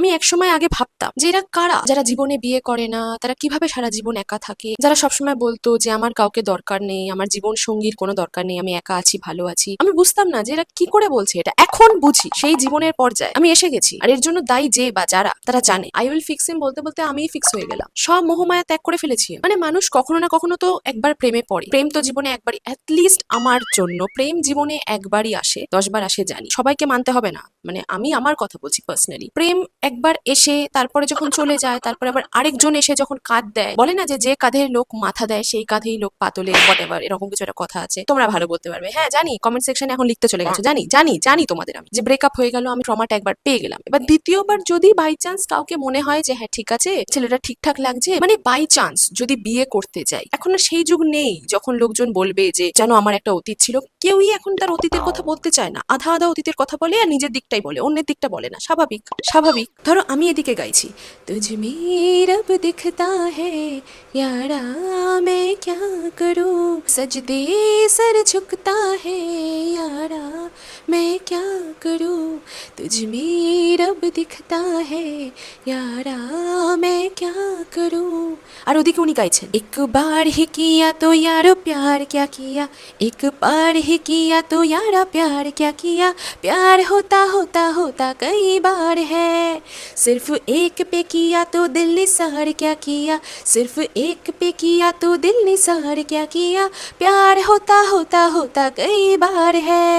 আমি একসময় আগে ভাবতাম যে এরা কারা, যারা জীবনে বিয়ে করে না, তারা কিভাবে সারা জীবন একা থাকে, যারা সবসময় বলতো যে আমার কাউকে দরকার নেই, আমার জীবন সঙ্গীর কোনো দরকার নেই, আমি একা আছি, ভালো আছি। আমি বুঝতাম না যে এরা কি করে বলছে এটা। এখন বুঝি, সেই জীবনের পর্যায়ে আমি এসে গেছি। আর এর জন্য দায়ী যে বা যারা, তারা জানে। আই উইল ফিক্স হিম বলতে বলতে আমিই ফিক্স হয়ে গেলাম। সব মোহমায়া ত্যাগ করে ফেলেছি। মানে মানুষ কখনো না কখনো তো একবার প্রেমে পড়ে। প্রেম তো জীবনে একবারই, অ্যাটলিস্ট আমার জন্য প্রেম জীবনে একবারই আসে, 10 বার আসে জানি, সবাইকে মানতে হবে না। মানে আমি আমার কথা বলছি পার্সোনালি। প্রেম একবার এসে তারপরে যখন চলে যায়, তারপরে আবার আরেকজন এসে যখন কাঁধ দেয়, বলে না যে যে কাঁধে লোক মাথা দেয় সেই কাঁধেই লোক পাতলে, হোয়াটএভার, এরকম কিছু একটা কথা আছে। তোমরা ভালো বলতে পারবে। হ্যাঁ জানি, কমেন্ট সেকশনে এখন লিখতে চলে গেছো, জানি জানি জানি তোমাদের আমি, যে ব্রেকআপ হয়ে গেল, আমি ট্রমাটা একবার পেয়ে গেলাম। এবার দ্বিতীয়বার যদি বাই চান্স কাউকে মনে হয় যে হ্যাঁ ঠিক আছে, ছেলেটা ঠিকঠাক লাগছে, মানে বাই চান্স যদি বিয়ে করতে যাই, এখন আর সেই যুগ নেই যখন লোকজন বলবে যে যেন আমার একটা অতীত ছিল। কেউই এখন তার অতীতের কথা বলতে চায় না। আধা আধা অতীতের কথা বলে আর নিজের দিকটাই বলে, অন্যের দিকটা বলে না। স্বাভাবিক স্বাভাবিক। ধরো আমি এদিকে গাইছি, तुझ में रब दिखता है यारा मैं क्या करूं, सजदे सर झुकता है यारा मैं क्या करूं, तुझ में रब दिखता है यारा मैं क्या करूं। আর ওদিকে উনি গাইছেন, एक बार ही किया तो यारो प्यार क्या किया, एक बार ही किया तो यारा प्यार क्या किया, प्यार होता होता होता कई बार है, सिर्फ एक पे किया तो दिल निसार क्या किया, सिर्फ एक पे किया तो दिल निसार क्या किया, प्यार होता होता होता कई बार है,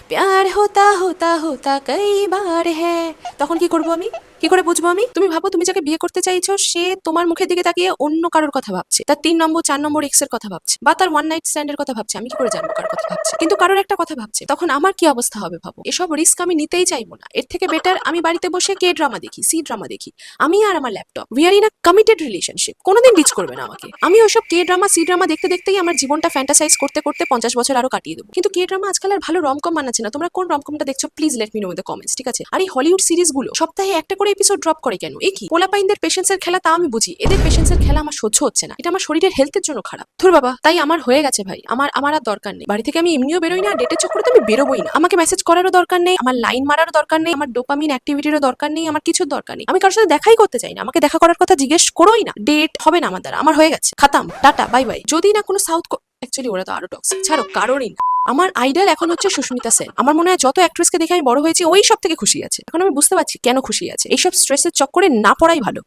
प्यार होता होता होता कई बार है। তখন কি করবো আমি, কি করে বুঝবো আমি? তুমি ভাবো, তুমি যাকে বিয়ে করতে চাইছো সে তোমার মুখের দিকে তাকিয়ে অন্য কারোর কথা ভাবছে, তার 3 নম্বর 4 নম্বর এক্স এর কথা ভাবছে, বা তার ওয়ান নাইট স্ট্যান্ডের কথা ভাবছে। আমি কি করে জানবো কার কথা ভাবছে? কিন্তু কারোর একটা কথা ভাবছে, তখন আমার কি অবস্থা হবে ভাবো। এসব রিস্ক আমি নিতেই চাইবো না। এর থেকে বেটার আমি বাড়িতে বসে কে ড্রামা দেখি, সি ড্রামা দেখি, আমি আর আমার laptop. We are in a committed relationship, কোনোদিন ডিচ করবে না আমাকে। আমি ওইসব কে ড্রামা সি ড্রামা দেখতে দেখতেই আমার জীবনটা ফ্যান্টাসাইজ করতে করতে 50 বছর আরো কাটিয়ে দেবো। কিন্তু কে ড্রামা আজকাল আর ভালো রমকম বানাচ্ছে না। তোমরা কোন রমকমটা দেখছো please let me no in the comments, ঠিক আছে? আর এই হলিউড সিরিজ গুলো সপ্তাহে একটা করে এপিসোড ড্রপ করে কেন? এ কি পোলাপাইনদের পেশেন্সের খেলা, তা আমি বুঝি। এদের পেশেন্সের খেলা আমার সহ্য হচ্ছে না। এটা আমার শরীরের হেলথের জন্য খারাপ। ধুর বাবা, তাই আমার হয়ে গেছে ভাই। আমার আর দরকার নেই। বাড়ি থেকে আমি এমনিও বেরোই না, ডেটের চক্করে তো আমি বেরোবই না। আমাকে মেসেজ করারও দরকার নেই, আমার লাইন মারারও দরকার নেই, আমার ডোপামিন অ্যাক্টিভিটিরও দরকার নেই, আমার কিছুর দরকার নেই। আমি কারোর সাথে দেখাই করতে চাই না। আমাকে দেখা করার কথা জিজ্ঞেস করোই না। ডেট হবে না আমার দ্বারা। আমার হয়ে গেছে, খাতাম, টাটা, বাই বাই। যদি না কোনো সাউথ, অ্যাকচুয়ালি ওরা তো আরো টক্সিক, ছাড়ো, কারণই না। আমার আইডল এখন হচ্ছে সুস্মিতা সেন। আমার মনে হয় যত অ্যাক্ট্রেসকে দেখে আমি বড় হয়েছি, ওই সব থেকে খুশি আছে। এখন আমি বুঝতে পারছি কেন খুশি আছে। এইসব স্ট্রেসের চক্করে না পড়াই ভালো।